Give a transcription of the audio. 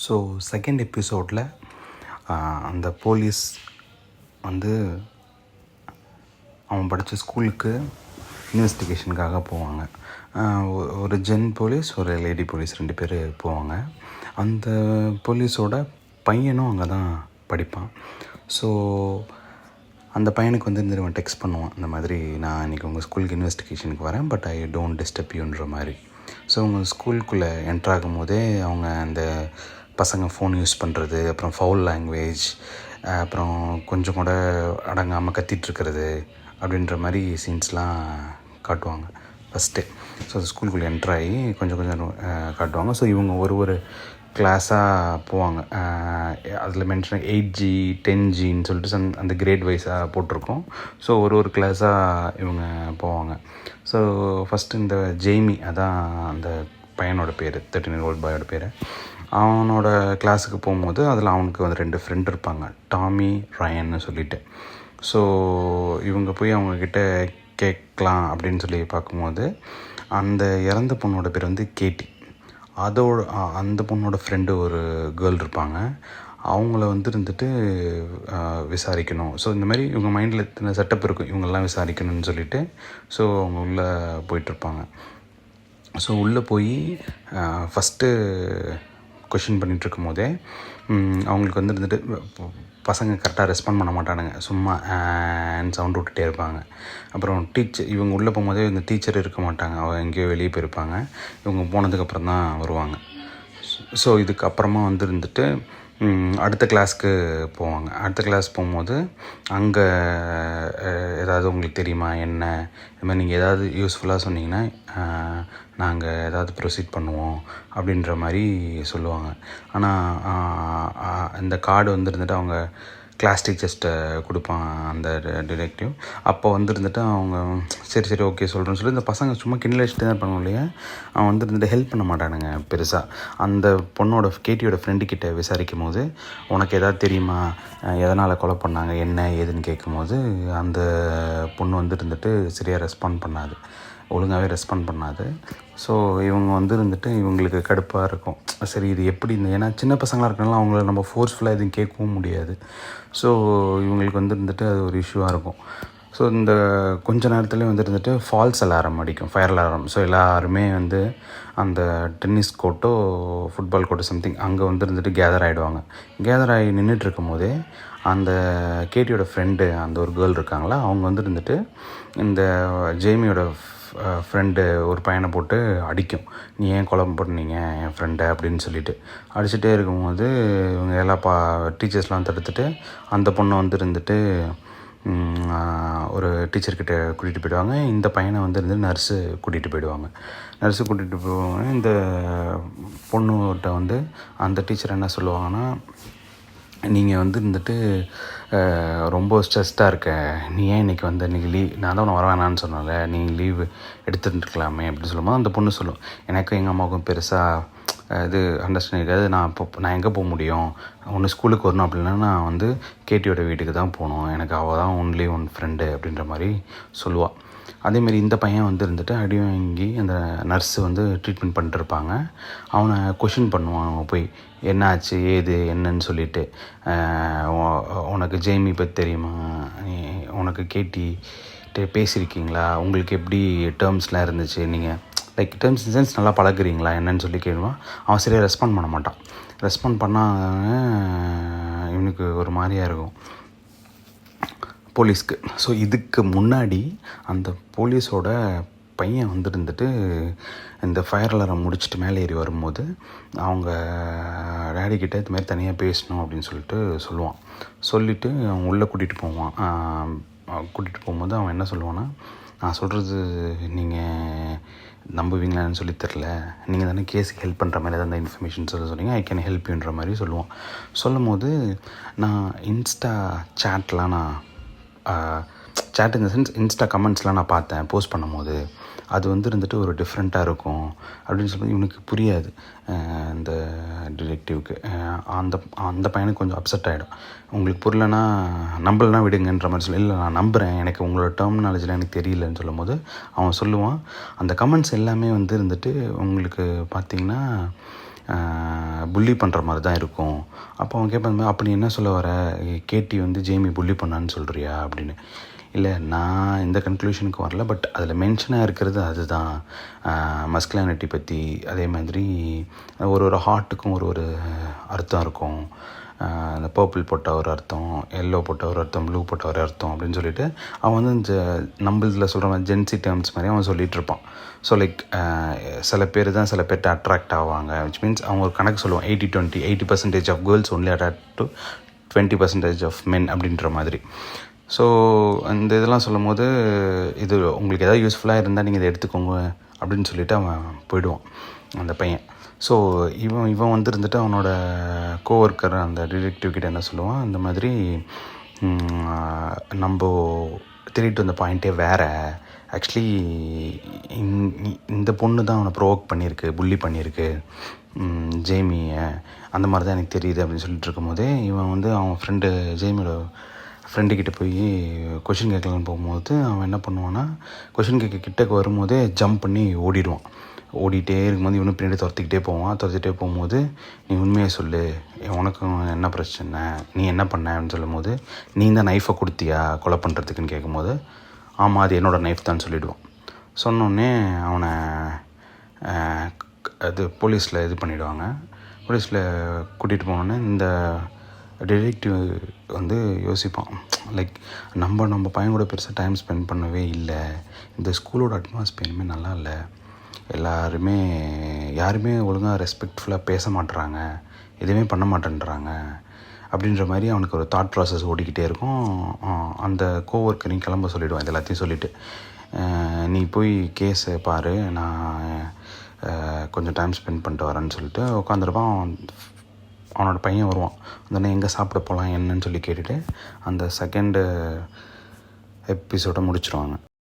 So second எபிசோடில் அந்த police வந்து அவன் படித்த ஸ்கூலுக்கு இன்வெஸ்டிகேஷனுக்காக போவாங்க. ஒரு ஜென் போலீஸ், ஒரு லேடி போலீஸ் 2 பேர் போவாங்க. அந்த போலீஸோட பையனும் அங்கே தான் படிப்பான். ஸோ அந்த பையனுக்கு வந்து இந்த டெக்ஸ்ட் பண்ணுவான், இந்த மாதிரி நான் இன்றைக்கி உங்கள் ஸ்கூலுக்கு இன்வெஸ்டிகேஷனுக்கு வரேன், பட் ஐ டோன்ட் டிஸ்டர்ப் யூன்ற மாதிரி. ஸோ உங்கள் ஸ்கூலுக்குள்ளே என்ட்ராகும் போதே அவங்க அந்த பசங்க ஃபோன் யூஸ் பண்ணுறது, அப்புறம் ஃபவுல் லாங்குவேஜ், அப்புறம் கொஞ்சம் கூட அடங்காமல் கத்திகிட்ருக்கிறது அப்படின்ற மாதிரி சீன்ஸ்லாம் காட்டுவாங்க ஃபஸ்ட்டு. ஸோ அந்த ஸ்கூலுக்குள்ளே என்ட்ராகி கொஞ்சம் காட்டுவாங்க. ஸோ இவங்க ஒரு கிளாஸாக போவாங்க. அதில் மென்ஷன் 8G 10Gன்னு சொல்லிட்டு அந்த கிரேட் வைஸாக போட்டிருக்கோம். ஸோ ஒரு கிளாஸாக இவங்க போவாங்க. ஸோ ஃபஸ்ட்டு இந்த ஜெய்மி, அதான் அந்த பையனோட பேர், 13 year old பாயோட பேர். அவனோட கிளாஸுக்கு போகும்போது அதில் அவனுக்கு வந்து 2 ஃப்ரெண்ட் இருப்பாங்க, டாமி, ரயன்னு சொல்லிட்டு. ஸோ இவங்க போய் அவங்கக்கிட்ட கேட்கலாம் அப்படின்னு சொல்லி பார்க்கும்போது அந்த இறந்த பொண்ணோட பேர் வந்து கேட்டி. அந்த பொண்ணோட ஃப்ரெண்டு ஒரு கேர்ள் இருப்பாங்க. அவங்கள வந்துட்டு விசாரிக்கணும். ஸோ இந்த மாதிரி இவங்க மைண்டில் இத்தனை செட்டப் இருக்கும், இவங்கெல்லாம் விசாரிக்கணும்னு சொல்லிட்டு. ஸோ அவங்க உள்ளே போயிட்டுருப்பாங்க. ஸோ உள்ளே போய் ஃபஸ்ட்டு கொஷின் பண்ணிகிட்ருக்கும் போதே அவங்களுக்கு வந்துட்டு பசங்க கரெக்டாக ரெஸ்பாண்ட் பண்ண மாட்டானுங்க, சும்மா சவுண்ட் விட்டுட்டே இருப்பாங்க. அப்புறம் இவங்க உள்ளே போகும்போதே இந்த டீச்சர் இருக்க மாட்டாங்க, அவங்க எங்கேயோ வெளியே போயிருப்பாங்க. இவங்க போனதுக்கப்புறம் தான் வருவாங்க. ஸோ இதுக்கப்புறமா வந்துட்டு அடுத்த கிளாஸ்க்கு போவாங்க. அடுத்த கிளாஸ் போகும்போது அங்கே ஏதாவது உங்களுக்கு தெரியுமா என்ன, இது மாதிரி நீங்கள் ஏதாவது யூஸ்ஃபுல்லாக சொன்னீங்கன்னா நாங்கள் ஏதாவது ப்ரொசீட் பண்ணுவோம் அப்படின்ற மாதிரி சொல்லுவாங்க. ஆனால் இந்த கார்டு வந்துட்டு அவங்க கிளாஸ் டீச்சர்ஸ்ட்டை கொடுப்பான் அந்த டிடெக்டிவ். அப்போ வந்துட்டு அவங்க சரி ஓகே சொல்கிறேன்னு சொல்லி இந்த பசங்க சும்மா கிண்டல் அடிச்சுட்டு தான் இருப்பாங்க இல்லையா. அவன் வந்துட்டு ஹெல்ப் பண்ண மாட்டானுங்க பெருசாக. அந்த பொண்ணோட கேட்டியோட ஃப்ரெண்டுக்கிட்ட விசாரிக்கும் போது உனக்கு எதாவது தெரியுமா, எதனால் கொலை பண்ணாங்க என்ன ஏதுன்னு கேட்கும்போது அந்த பொண்ணு வந்துட்டு சரியாக ஒழுங்காகவே ரெஸ்பாண்ட் பண்ணாது. ஸோ இவங்க வந்துட்டு இவங்களுக்கு கடுப்பாக இருக்கும். சரி இது எப்படி ஏன்னா சின்ன பசங்களாக இருக்கனால அவங்கள நம்ம ஃபோர்ஸ்ஃபுல்லாக எதுவும் கேட்கவும் முடியாது. ஸோ இவங்களுக்கு வந்துட்டு அது ஒரு இஷ்யூவாக இருக்கும். ஸோ இந்த கொஞ்ச நேரத்துலேயே வந்துட்டு ஃபால்ஸ் அலாரம் அடிக்கும், ஃபயர் அலாரம். ஸோ எல்லாருமே அந்த டென்னிஸ் கோர்ட்டோ ஃபுட்பால் கோர்ட்டோ சம்திங் அங்கே வந்துட்டு கேதர் ஆகி நின்றுட்டுருக்கும் போதே அந்த கேட்டியோட ஃப்ரெண்டு, அந்த ஒரு கேர்ள் இருக்காங்களா, அவங்க வந்துட்டு இந்த ஜெய்மியோட ஃப்ரெண்டு ஒரு பையனை போட்டு அடிக்கும். நீ ஏன் கொலை பண்ணீங்க என் ஃப்ரெண்டை அப்படின்னு சொல்லிட்டு அடிச்சுட்டே இருக்கும்போது இவங்க எல்லா டீச்சர்ஸ்லாம் தடுத்துட்டு அந்த பொண்ணை வந்துட்டு ஒரு டீச்சர்கிட்ட கூட்டிகிட்டு போயிடுவாங்க. இந்த பையனை நர்ஸு கூட்டிகிட்டு போயிடுவாங்க. இந்த பொண்ணுகிட்ட அந்த டீச்சர் என்ன சொல்லுவாங்கன்னா, நீங்கள் வந்துட்டு ரொம்ப ஸ்ட்ரெஸ்டாக இருக்க, நீ ஏன் இன்றைக்கி இன்றைக்கி லீவ், நான் தான் உன்னை வர வேணான்னு சொன்னல, நீ லீவு எடுத்துட்டுருக்கலாமே அப்படின்னு சொல்லும்போது அந்த பொண்ணு சொல்லும், எனக்கும் எங்கள் அம்மாவுக்கும் பெருசாக இது அண்டர்ஸ்டாண்டிங் இருக்காது, நான் எங்கே போக முடியும், ஒன்று ஸ்கூலுக்கு வரணும் அப்படின்னா நான் கேட்டியோட வீட்டுக்கு தான் போகணும், எனக்கு அவள் தான் ஒன்லி ஒன் ஃப்ரெண்டு அப்படின்ற மாதிரி சொல்லுவாள். அதேமாரி இந்த பையன் வந்துட்டு அடி வாங்கி அந்த நர்ஸு ட்ரீட்மெண்ட் பண்ணிட்டுருப்பாங்க. அவனை கொஷின் பண்ணுவான், அவன் போய் என்ன ஆச்சு ஏது என்னன்னு சொல்லிட்டு, உனக்கு ஜெய்மி பற்றி தெரியுமா, உனக்கு கேட்டிகிட்ட பேசியிருக்கீங்களா, உங்களுக்கு எப்படி டேர்ம்ஸ்லாம் இருந்துச்சு, நீங்கள் லைக் டேர்ம்ஸ் இன் சென்ஸ் நல்லா பழகுறீங்களா என்னன்னு சொல்லி கேட்குவான். அவன் சரியாக ரெஸ்பாண்ட் பண்ண மாட்டான். ரெஸ்பாண்ட் பண்ணால் இவனுக்கு ஒரு மாதிரியாக இருக்கும் போலீஸ்க்கு. ஸோ இதுக்கு முன்னாடி அந்த போலீஸோட பையன் வந்துட்டு இந்த ஃபயர் அலாரம் முடிச்சுட்டு மேலே ஏறி வரும்போது அவங்க டேடிக்கிட்ட இதுமாதிரி தனியாக பேசணும் அப்படின்னு சொல்லுவான். சொல்லிவிட்டு அவன் உள்ளே கூட்டிகிட்டு போகும்போது அவன் என்ன சொல்லுவான்னா, நான் சொல்கிறது நீங்கள் நம்புவீங்களான்னு சொல்லி தெரில, நீங்கள் தானே கேஸுக்கு ஹெல்ப் பண்ணுற மாதிரி ஏதாவது இன்ஃபர்மேஷன் சொன்னீங்க, ஐ கேன் ஹெல்ப் யூன்ற மாதிரி சொல்லுவான். சொல்லும் போது நான் இன்ஸ்டா சேட்லாம் சேட் இந்த சென்ஸ் இன்ஸ்டா கமெண்ட்ஸ்லாம் நான் பார்த்தேன் போஸ்ட் பண்ணும்போது, அது வந்துட்டு ஒரு டிஃப்ரெண்ட்டாக இருக்கும் அப்படின்னு சொல்லி இவனுக்கு புரியாது. இந்த டிடெக்டிவ்க்கு அந்த பையனுக்கு கொஞ்சம் அப்செட் ஆகிடும். உங்களுக்கு புரியலன்னா நம்பலைன்னா விடுங்கன்ற மாதிரி சொல்லி, இல்லை நான் நம்புகிறேன், எனக்கு உங்களோட டெர்மினாலஜிலாம் எனக்கு தெரியலன்னு சொல்லும் போது அவன் சொல்லுவான், அந்த கமெண்ட்ஸ் எல்லாமே வந்துட்டு உங்களுக்கு பார்த்திங்கன்னா புள்ளி பண்ணுற மாதிரி தான் இருக்கும். அப்போ அவன் கேட்பான், அப்போ நீ என்ன சொல்ல வர, கேட்டி வந்து ஜேமி புள்ளி பண்ணான்னு சொல்கிறியா அப்படின்னு. இல்லை, நான் இந்த கன்க்ளூஷனுக்கு வரல, பட் அதில் மென்ஷனாக இருக்கிறது அதுதான், மஸ்குலானிட்டி பற்றி. அதே மாதிரி ஒரு ஹார்ட்டுக்கும் ஒரு அர்த்தம் இருக்கும். அந்த பர்பிள் போட்ட ஒரு அர்த்தம், எல்லோ போட்ட ஒரு அர்த்தம், ப்ளூ போட்ட ஒரு அர்த்தம் அப்படின்னு சொல்லிட்டு அவன் வந்து இந்த நம்மளதில் சொல்கிற மாதிரி ஜென்சி டேர்ம்ஸ் மாதிரி அவன் சொல்லிகிட்டு இருப்பான். ஸோ லைக் சில பேர் தான் சில பேர்ட்ட அட்ராக்ட் ஆவாங்க, விச் மீன்ஸ் அவங்க ஒரு கணக்கு சொல்லுவான், 80-20, 80% of girls only attract to 20% of men அப்படின்ற மாதிரி. ஸோ இந்த இதெல்லாம் சொல்லும் போது, இது உங்களுக்கு எதாவது யூஸ்ஃபுல்லாக இருந்தால் நீங்கள் இதை எடுத்துக்கோங்க அப்படின்னு சொல்லிவிட்டு அவன் போயிடுவான் அந்த பையன். ஸோ இவன் வந்து இருந்துட்டு அவனோட கோவொர்க்கர் அந்த டிடெக்டிவ் கிட்ட என்ன சொல்லுவான், இந்த மாதிரி நம்ம தேடிட்டு வந்த பாயிண்ட்டே வேறு, ஆக்சுவலி இந்த பொண்ணு தான் அவனை ப்ரோவோக் பண்ணியிருக்கு, புள்ளி பண்ணியிருக்கு ஜேமியை, அந்த மாதிரி தான் எனக்கு தெரியுது அப்படின்னு சொல்லிட்டு இருக்கும்போதே இவன் வந்து அவன் ஜேமியோட ஃப்ரெண்டுக்கிட்ட போய் கொஷின் கேட்கலான்னு போகும்போது அவன் என்ன பண்ணுவான்னா, கொஷின் கேட்க கிட்டக்கு வரும்போதே ஜம்ப் பண்ணி ஓடிடுவான். ஓடிட்டே இருக்கும்போது இவனும் பின்னாடி துரத்திக்கிட்டே போகும்போது, நீ உண்மையை சொல்லு, உனக்கும் என்ன பிரச்சனை, நீ என்ன பண்ண அப்படின்னு சொல்லும்போது, நீ தான் நைஃபை கொடுத்தியா கொலை பண்ணுறதுக்குன்னு கேட்கும்போது, ஆமாம் அது என்னோடய நைஃப் தான் சொல்லிவிடுவான். சொன்னோடனே அவனை அது போலீஸில் இது பண்ணிவிடுவாங்க. போலீஸில் கூட்டிகிட்டு போனோடனே இந்த டிடெக்டிவ் வந்து யோசிப்பான், லைக் நம்ம பையன் கூட பெருசாக டைம் ஸ்பெண்ட் பண்ணவே இல்லை, இந்த ஸ்கூலோட அட்மாஸ்பியருமே நல்லா இல்லை, யாருமே ஒழுங்காக ரெஸ்பெக்ட்ஃபுல்லாக பேச மாட்டுறாங்க, எதுவுமே பண்ண மாட்டேன்றாங்க அப்படின்ற மாதிரி அவனுக்கு ஒரு தாட் ப்ராசஸ் ஓடிக்கிட்டே இருக்கும். அந்த கோவொர்க்கரையும் கிளம்ப சொல்லிவிடுவான். இது எல்லாத்தையும் சொல்லிவிட்டு, நீ போய் கேஸை பாரு, நான் கொஞ்சம் டைம் ஸ்பெண்ட் பண்ணிட்டு வரேன்னு சொல்லிட்டு உட்காந்துருப்பான். அவனோட பையன் வருவான். அந்த எங்கே சாப்பிட போகலாம் என்னன்னு சொல்லி கேட்டுட்டு அந்த செகண்டு எபிசோடை முடிச்சிருவாங்க.